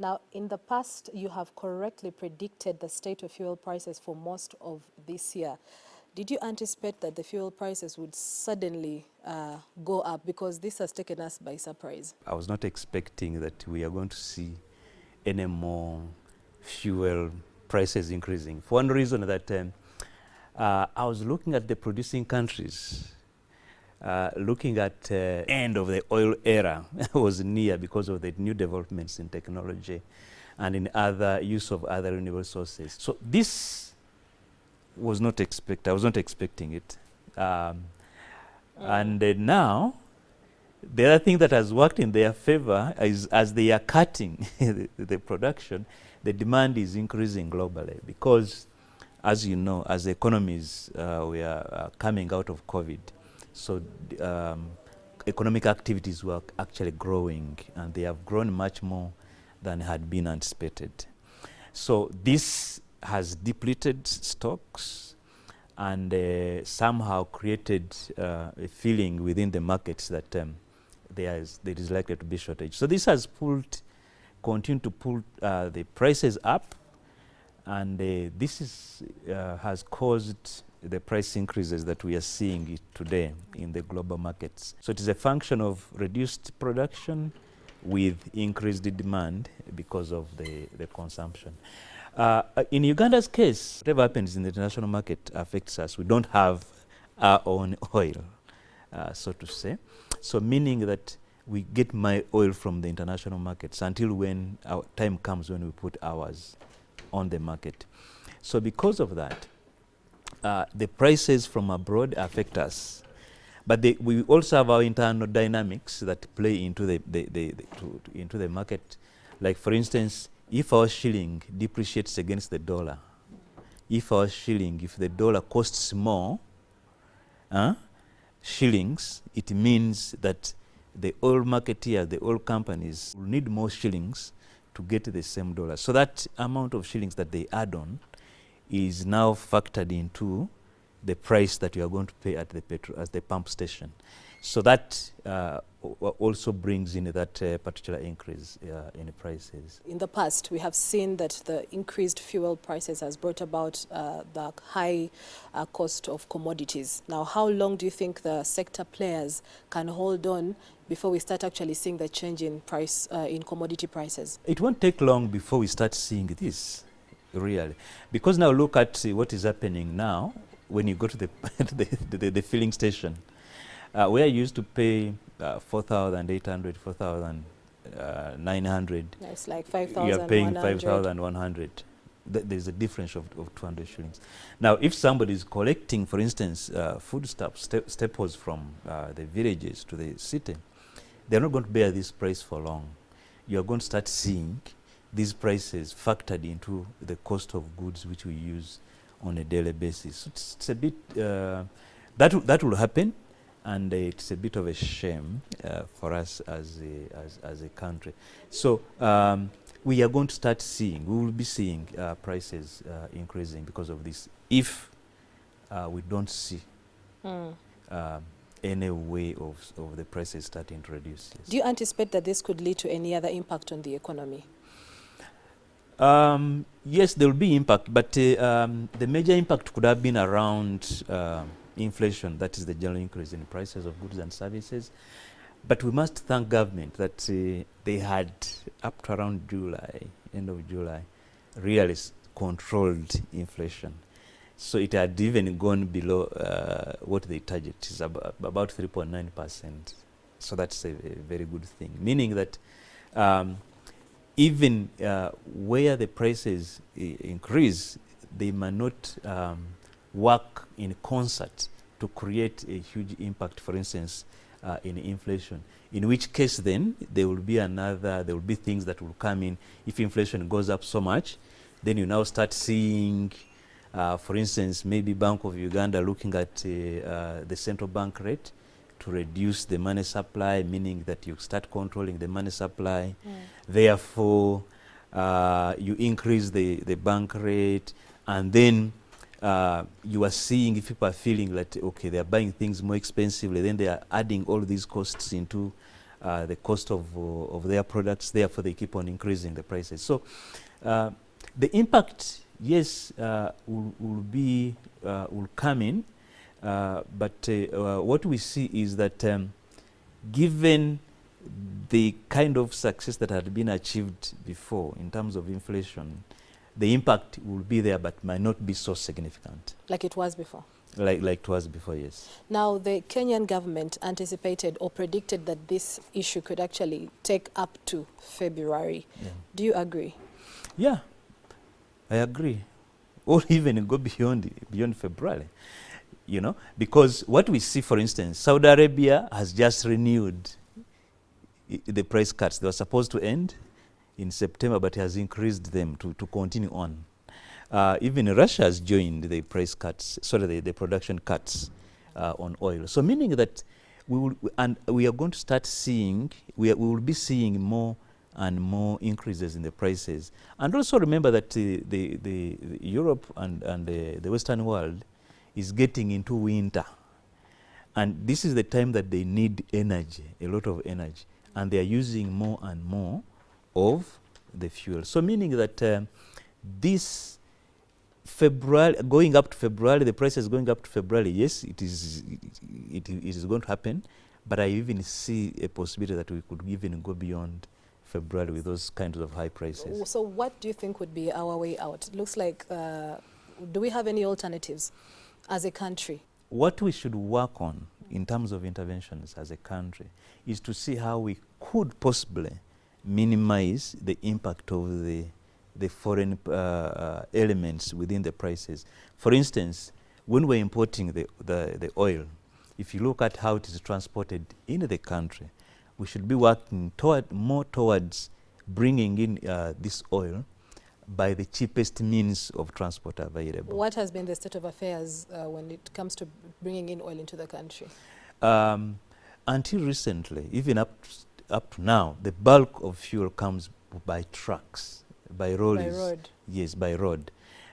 Now, in the past, you have correctly predicted the state of fuel prices for most of this year. Did you anticipate that the fuel prices would suddenly go up? Because this has taken us by surprise. I was not expecting that we are going to see any more fuel prices increasing. For one reason that I was looking at the producing countries, looking at end of the oil era was near because of the new developments in technology and in other use of other renewable sources. So this was not I was not expecting it. And now, the other thing that has worked in their favor is as they are cutting the production, the demand is increasing globally because, as you know, as economies, we are coming out of COVID. So economic activities were actually growing, and they have grown much more than had been anticipated. So this has depleted stocks and somehow created a feeling within the markets that there is likely to be shortage. So this has continued to pull the prices up, and this has caused the price increases that we are seeing today in the global markets. So it is a function of reduced production with increased demand because of the consumption. In Uganda's case, whatever happens in the international market affects us. We don't have our own oil, so to say. So meaning that we get my oil from the international markets until when our time comes when we put ours on the market. So because of that, the prices from abroad affect us. But we also have our internal dynamics that play into the market. Like for instance, if our shilling depreciates against the dollar, if the dollar costs more shillings, it means that the oil marketeer, the oil companies will need more shillings to get the same dollar. So that amount of shillings that they add on is now factored into the price that you are going to pay at the pump station. So that also brings in that particular increase in prices. In the past, we have seen that the increased fuel prices has brought about the high cost of commodities. Now, how long do you think the sector players can hold on before we start actually seeing the change in price in commodity prices? It won't take long before we start seeing this, really. Because now look at what is happening now when you go to the filling station. Where you used to pay 4,800, 4,900. It's like 5,100. You are paying 5,100. There's a difference of 200 shillings. Now, if somebody is collecting, for instance, foodstuffs, staples from the villages to the city, they're not going to bear this price for long. You're going to start seeing these prices factored into the cost of goods which we use on a daily basis. It's a bit, that will happen. And it's a bit of a shame for us as a country. So we are going to start seeing, we will be seeing prices increasing because of this if we don't see any way of the prices starting to reduce. Yes. Do you anticipate that this could lead to any other impact on the economy? Yes, there will be impact, but the major impact could have been around inflation, that is the general increase in prices of goods and services. But we must thank government that they had up to around July, end of July, really controlled inflation. So it had even gone below what they target, is about 3.9%. So that's a very good thing, meaning that even where the prices increase, they might not work in concert to create a huge impact, for instance, in inflation. In which case then there will be things that will come in. If inflation goes up so much, then you now start seeing, for instance, maybe Bank of Uganda looking at the central bank rate to reduce the money supply, meaning that you start controlling the money supply. Therefore, you increase the bank rate, and then you are seeing if people are feeling that, okay, they are buying things more expensively, then they are adding all these costs into the cost of their products. Therefore, they keep on increasing the prices. So the impact, yes, will come in, but what we see is that given the kind of success that had been achieved before in terms of inflation, the impact will be there but might not be so significant. Like it was before? Like it was before, yes. Now, the Kenyan government anticipated or predicted that this issue could actually take up to February. Yeah. Do you agree? Yeah, I agree. Or even go beyond February, you know, because what we see, for instance, Saudi Arabia has just renewed the price cuts. They were supposed to end in September, but has increased them to continue on. Even Russia has joined the price cuts, the production cuts on oil. So meaning that we are going to start seeing, we will be seeing more and more increases in the prices. And also remember that the Europe and the Western world is getting into winter. And this is the time that they need energy, a lot of energy. And they are using more and more of the fuel. So meaning that this February, going up to February, the price is going up to February. Yes, it is going to happen, but I even see a possibility that we could even go beyond February with those kinds of high prices. So what do you think would be our way out? It looks like, do we have any alternatives as a country? What we should work on in terms of interventions as a country is to see how we could possibly minimize the impact of the foreign elements within the prices. For instance, when we're importing the oil, if you look at how it is transported into the country, we should be working more towards bringing in this oil by the cheapest means of transport available. What has been the state of affairs when it comes to bringing in oil into the country? Until recently, even up to now, the bulk of fuel comes by trucks, by lorries. By road? Yes, by road.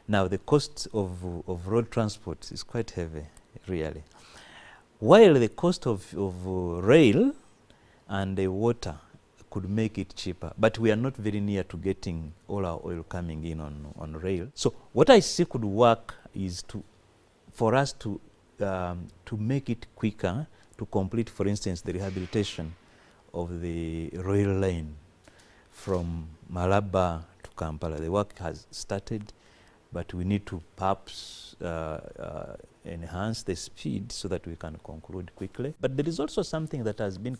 Now, the cost of road transport is quite heavy, really. While the cost of rail and the water could make it cheaper, but we are not very near to getting all our oil coming in on rail. So what I see could work is for us to make it quicker to complete, for instance, the rehabilitation of the rail line from Malaba to Kampala. The work has started, but we need to perhaps enhance the speed so that we can conclude quickly. But there is also something that has been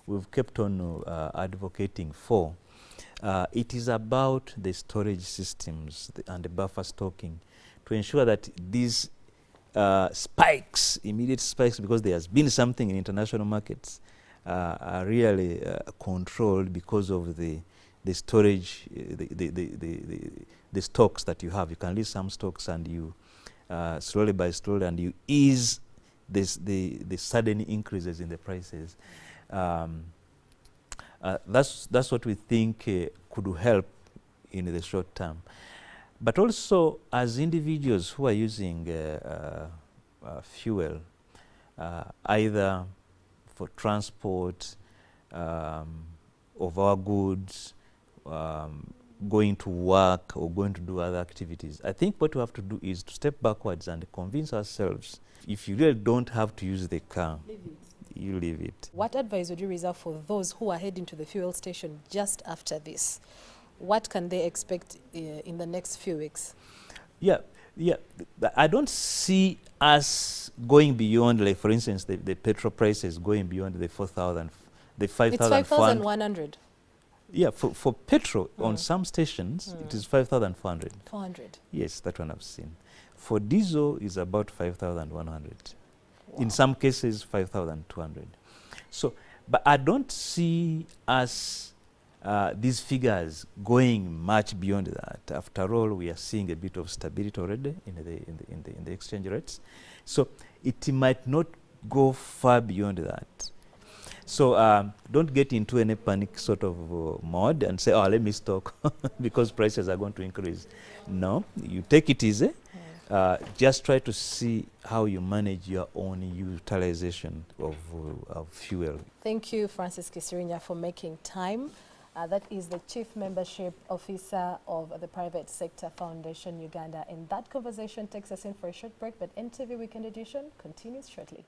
we've kept on advocating for. It is about the storage systems and the buffer stocking to ensure that these immediate spikes, because there has been something in international markets, are really controlled because of the storage, the stocks that you have. You can leave some stocks and you slowly by slowly, and you ease the sudden increases in the prices. That's what we think could help in the short term. But also, as individuals who are using fuel, either for transport of our goods, going to work or going to do other activities, I think what we have to do is to step backwards and convince ourselves, if you really don't have to use the car, you leave it. What advice would you reserve for those who are heading to the fuel station just after this? What can they expect in the next few weeks? Yeah. I don't see us going beyond, like, for instance, the petrol prices going beyond the 4,000, the 5,000. It's 5,100. Yeah, for petrol on some stations, it is 5,400. 400. Yes, that one I've seen. For diesel is about 5,100. Wow. In some cases, 5,200. So, but I don't see us these figures going much beyond that. After all, we are seeing a bit of stability already in the exchange rates. So it might not go far beyond that. So don't get into any panic sort of mode and say, oh, let me stock because prices are going to increase. No, you take it easy. just try to see how you manage your own utilization of fuel. Thank you, Francis Kisirinya, for making time. That is the Chief Membership Officer of the Private Sector Foundation Uganda. And that conversation takes us in for a short break, but NTV Weekend Edition continues shortly.